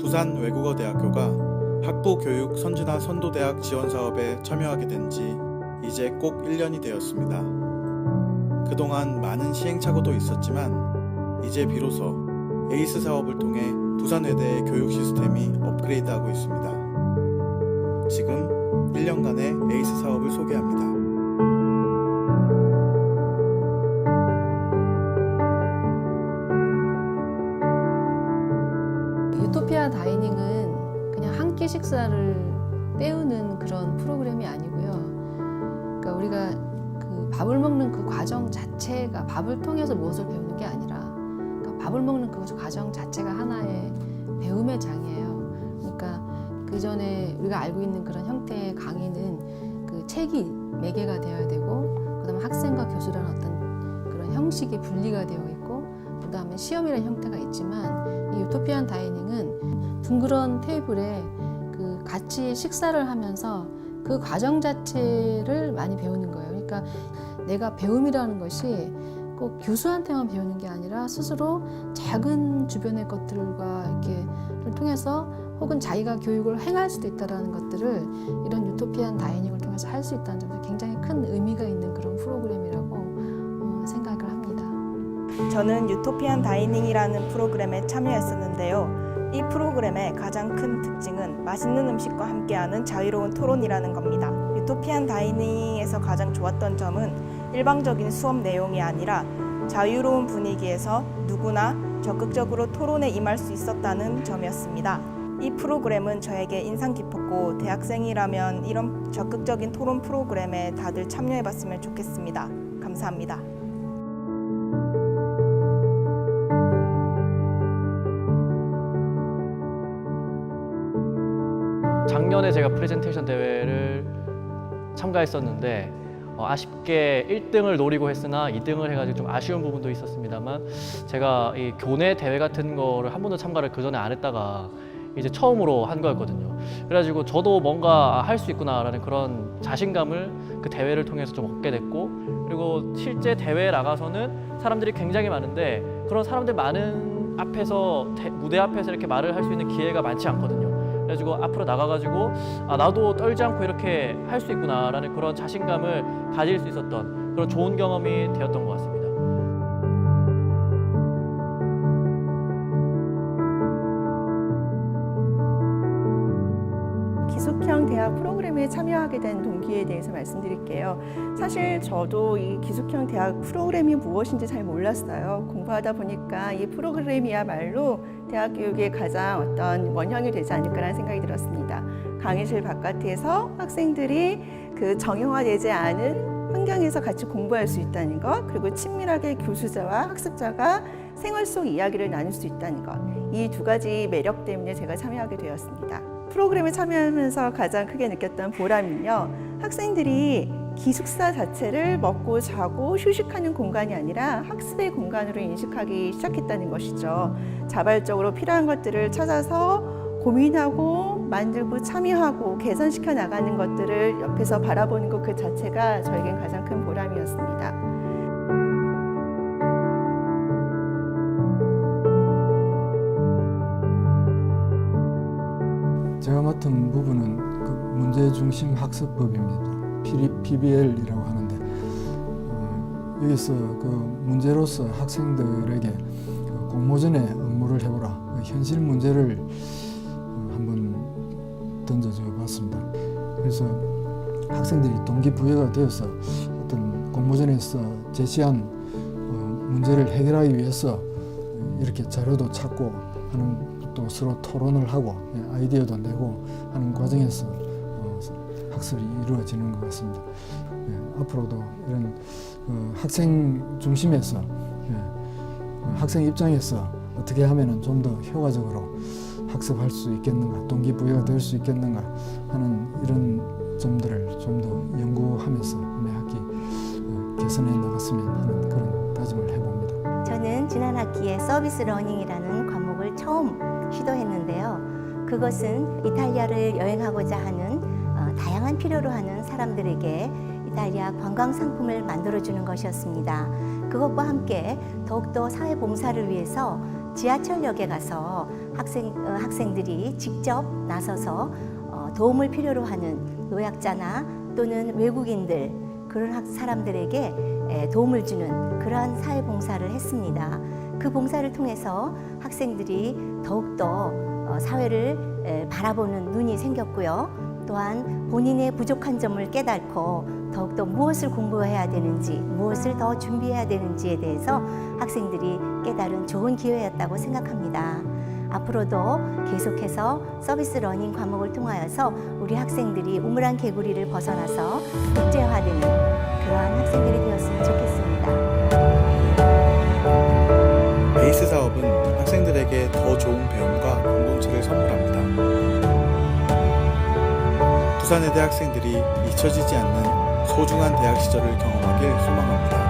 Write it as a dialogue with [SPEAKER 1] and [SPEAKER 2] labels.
[SPEAKER 1] 부산외국어대학교가 학부교육 선진화 선도대학 지원사업에 참여하게 된 지 이제 꼭 1년이 되었습니다. 그동안 많은 시행착오도 있었지만 이제 비로소 에이스 사업을 통해 부산외대의 교육 시스템이 업그레이드하고 있습니다. 지금 1년간의 에이스 사업을 소개합니다.
[SPEAKER 2] 유토피아 다이닝은 그냥 한 끼 식사를 때우는 그런 프로그램이 아니고요. 그러니까 우리가 그 밥을 먹는 그 과정 자체가 밥을 통해서 무엇을 배우는 게 아니라 그러니까 밥을 먹는 그 과정 자체가 하나의 배움의 장이에요. 그러니까 그 전에 우리가 알고 있는 그런 형태의 강의는 그 책이 매개가 되어야 되고, 그다음에 학생과 교수라는 어떤 그런 형식이 분리가 되어 있고, 그다음에 시험이라는 형태가 있지만 이 유토피안 다이닝은 둥그런 테이블에 그 같이 식사를 하면서 그 과정 자체를 많이 배우는 거예요. 그러니까 내가 배움이라는 것이 꼭 교수한테만 배우는 게 아니라 스스로 작은 주변의 것들과 이렇게를 통해서 혹은 자기가 교육을 행할 수도 있다는 것들을 이런 유토피안 다이닝을 통해서 할 수 있다는 점에서 굉장히 큰 의미가 있는 그런 프로그램이라고 생각을 합니다.
[SPEAKER 3] 저는 유토피안 다이닝이라는 프로그램에 참여했었는데요. 이 프로그램의 가장 큰 특징은 맛있는 음식과 함께하는 자유로운 토론이라는 겁니다. 유토피안 다이닝에서 가장 좋았던 점은 일방적인 수업 내용이 아니라 자유로운 분위기에서 누구나 적극적으로 토론에 임할 수 있었다는 점이었습니다. 이 프로그램은 저에게 인상 깊었고, 대학생이라면 이런 적극적인 토론 프로그램에 다들 참여해봤으면 좋겠습니다. 감사합니다.
[SPEAKER 4] 작년에 제가 프레젠테이션 대회를 참가했었는데 아쉽게 1등을 노리고 했으나 2등을 해가지고 좀 아쉬운 부분도 있었습니다만, 제가 이 교내 대회 같은 거를 한 번도 참가를 그 전에 안 했다가 이제 처음으로 한 거였거든요. 그래가지고 저도 뭔가 할 수 있구나라는 그런 자신감을 그 대회를 통해서 좀 얻게 됐고, 그리고 실제 대회에 나가서는 사람들이 굉장히 많은데 그런 사람들 많은 앞에서 무대 앞에서 이렇게 말을 할 수 있는 기회가 많지 않거든요. 그래가지고 앞으로 나가가지고 나도 떨지 않고 이렇게 할 수 있구나라는 그런 자신감을 가질 수 있었던 그런 좋은 경험이 되었던 것 같습니다.
[SPEAKER 5] 기숙형 대학 프로그램에 참여하게 된 동기에 대해서 말씀드릴게요. 사실 저도 이 기숙형 대학 프로그램이 무엇인지 잘 몰랐어요. 공부하다 보니까 이 프로그램이야말로 대학 교육의 가장 어떤 원형이 되지 않을까라는 생각이 들었습니다. 강의실 바깥에서 학생들이 그 정형화되지 않은 환경에서 같이 공부할 수 있다는 것, 그리고 친밀하게 교수자와 학습자가 생활 속 이야기를 나눌 수 있다는 것, 이 두 가지 매력 때문에 제가 참여하게 되었습니다. 프로그램에 참여하면서 가장 크게 느꼈던 보람은요, 학생들이 기숙사 자체를 먹고 자고 휴식하는 공간이 아니라 학습의 공간으로 인식하기 시작했다는 것이죠. 자발적으로 필요한 것들을 찾아서 고민하고 만들고 참여하고 개선시켜 나가는 것들을 옆에서 바라보는 것 그 자체가 저에겐 가장 큰 보람이었습니다.
[SPEAKER 6] 제가 맡은 부분은 그 문제중심 학습법입니다. PBL이라고 하는데, 여기서 그 문제로서 학생들에게 그 공모전에 업무를 해보라, 현실 문제를 한번 던져줘 봤습니다. 그래서 학생들이 동기부여가 되어서 어떤 공모전에서 제시한 문제를 해결하기 위해서 이렇게 자료도 찾고 하는, 또 서로 토론을 하고 아이디어도 내고 하는 과정에서 학습이 이루어지는 것 같습니다. 앞으로도 이런 학생 중심에서 학생 입장에서 어떻게 하면 좀 더 효과적으로 학습할 수 있겠는가, 동기부여가 될 수 있겠는가 하는 이런 점들을 좀 더 연구하면서 매 학기 개선해 나갔으면 하는 그런 다짐을 해봅니다.
[SPEAKER 7] 저는 지난 학기에 서비스 러닝이라는 과목을 처음 시도했는데요. 그것은 이탈리아를 여행하고자 하는 다양한 필요로 하는 사람들에게 이탈리아 관광 상품을 만들어주는 것이었습니다. 그것과 함께 더욱더 사회봉사를 위해서 지하철역에 가서 학생들이 직접 나서서 도움을 필요로 하는 노약자나 또는 외국인들 그런 사람들에게 도움을 주는 그러한 사회봉사를 했습니다. 그 봉사를 통해서 학생들이 더욱더 사회를 바라보는 눈이 생겼고요. 또한 본인의 부족한 점을 깨닫고 더욱더 무엇을 공부해야 되는지, 무엇을 더 준비해야 되는지에 대해서 학생들이 깨달은 좋은 기회였다고 생각합니다. 앞으로도 계속해서 서비스 러닝 과목을 통하여서 우리 학생들이 우물안 개구리를 벗어나서 국제화되는 그러한 학생들이 되었으면 좋겠습니다.
[SPEAKER 1] 베이스 사업은 학생들에게 더 좋은 배움과 공동체를 선물합니다. 부산의 대학생들이 잊혀지지 않는 소중한 대학 시절을 경험하길 소망합니다.